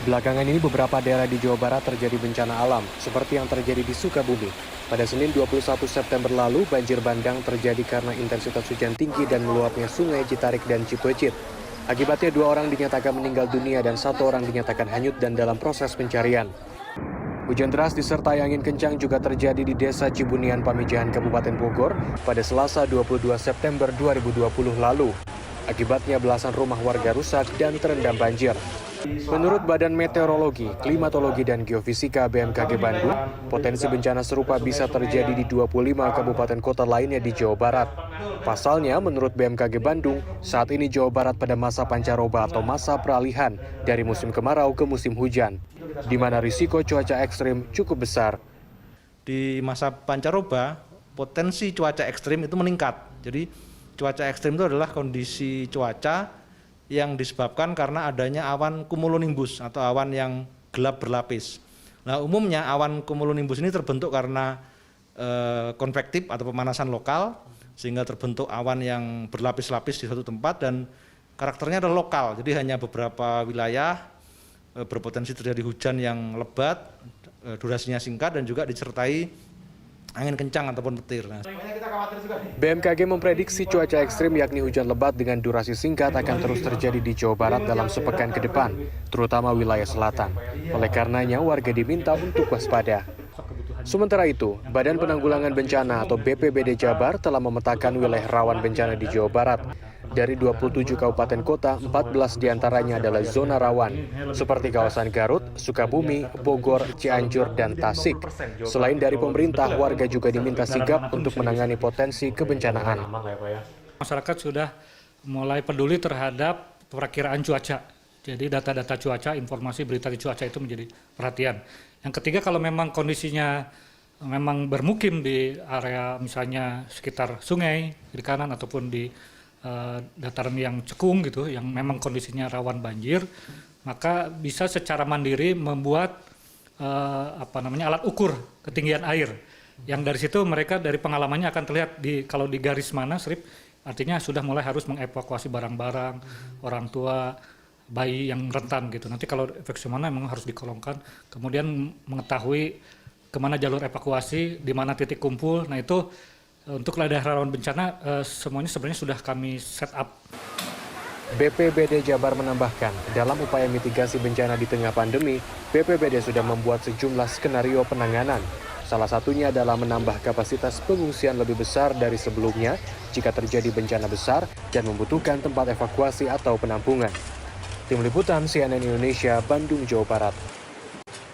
Belakangan ini beberapa daerah di Jawa Barat terjadi bencana alam, seperti yang terjadi di Sukabumi. Pada Senin 21 September lalu, banjir bandang terjadi karena intensitas hujan tinggi dan meluapnya sungai Citarik dan Cipecit. Akibatnya 2 orang dinyatakan meninggal dunia dan 1 orang dinyatakan hanyut dan dalam proses pencarian. Hujan deras disertai angin kencang juga terjadi di Desa Cibunian, Pamijahan, Kabupaten Bogor pada Selasa 22 September 2020 lalu. Akibatnya belasan rumah warga rusak dan terendam banjir. Menurut Badan Meteorologi, Klimatologi, dan Geofisika BMKG Bandung, potensi bencana serupa bisa terjadi di 25 kabupaten kota lainnya di Jawa Barat. Pasalnya, menurut BMKG Bandung, saat ini Jawa Barat pada masa pancaroba atau masa peralihan dari musim kemarau ke musim hujan, di mana risiko cuaca ekstrim cukup besar. Di masa pancaroba, potensi cuaca ekstrim itu meningkat. Jadi, cuaca ekstrim itu adalah kondisi cuaca yang disebabkan karena adanya awan cumulonimbus atau awan yang gelap berlapis. Nah, umumnya awan cumulonimbus ini terbentuk karena konvektif atau pemanasan lokal, sehingga terbentuk awan yang berlapis-lapis di suatu tempat dan karakternya adalah lokal. Jadi hanya beberapa wilayah berpotensi terjadi hujan yang lebat, durasinya singkat dan juga disertai angin kencang ataupun petir. BMKG memprediksi cuaca ekstrim yakni hujan lebat dengan durasi singkat akan terus terjadi di Jawa Barat dalam sepekan ke depan, terutama wilayah selatan. Oleh karenanya, warga diminta untuk waspada. Sementara itu, Badan Penanggulangan Bencana atau BPBD Jabar telah memetakan wilayah rawan bencana di Jawa Barat. Dari 27 kabupaten kota, 14 diantaranya adalah zona rawan, seperti kawasan Garut, Sukabumi, Bogor, Cianjur, dan Tasik. Selain dari pemerintah, warga juga diminta sigap untuk menangani potensi kebencanaan. Masyarakat sudah mulai peduli terhadap perakiraan cuaca. Jadi data-data cuaca, informasi berita di cuaca itu menjadi perhatian. Yang ketiga, kalau memang kondisinya memang bermukim di area misalnya sekitar sungai, di kanan ataupun di dataran yang cekung gitu, yang memang kondisinya rawan banjir, maka bisa secara mandiri membuat alat ukur ketinggian air. Yang dari situ mereka dari pengalamannya akan terlihat kalau di garis mana strip, artinya sudah mulai harus mengevakuasi barang-barang, orang tua, bayi yang rentan gitu. Nanti kalau efek mana memang harus dikolongkan, kemudian mengetahui kemana jalur evakuasi, di mana titik kumpul. Nah itu untuk daerah rawan bencana semuanya sebenarnya sudah kami set up. BPBD Jabar menambahkan, dalam upaya mitigasi bencana di tengah pandemi, BPBD sudah membuat sejumlah skenario penanganan. Salah satunya adalah menambah kapasitas pengungsian lebih besar dari sebelumnya jika terjadi bencana besar dan membutuhkan tempat evakuasi atau penampungan. Tim Liputan CNN Indonesia, Bandung, Jawa Barat.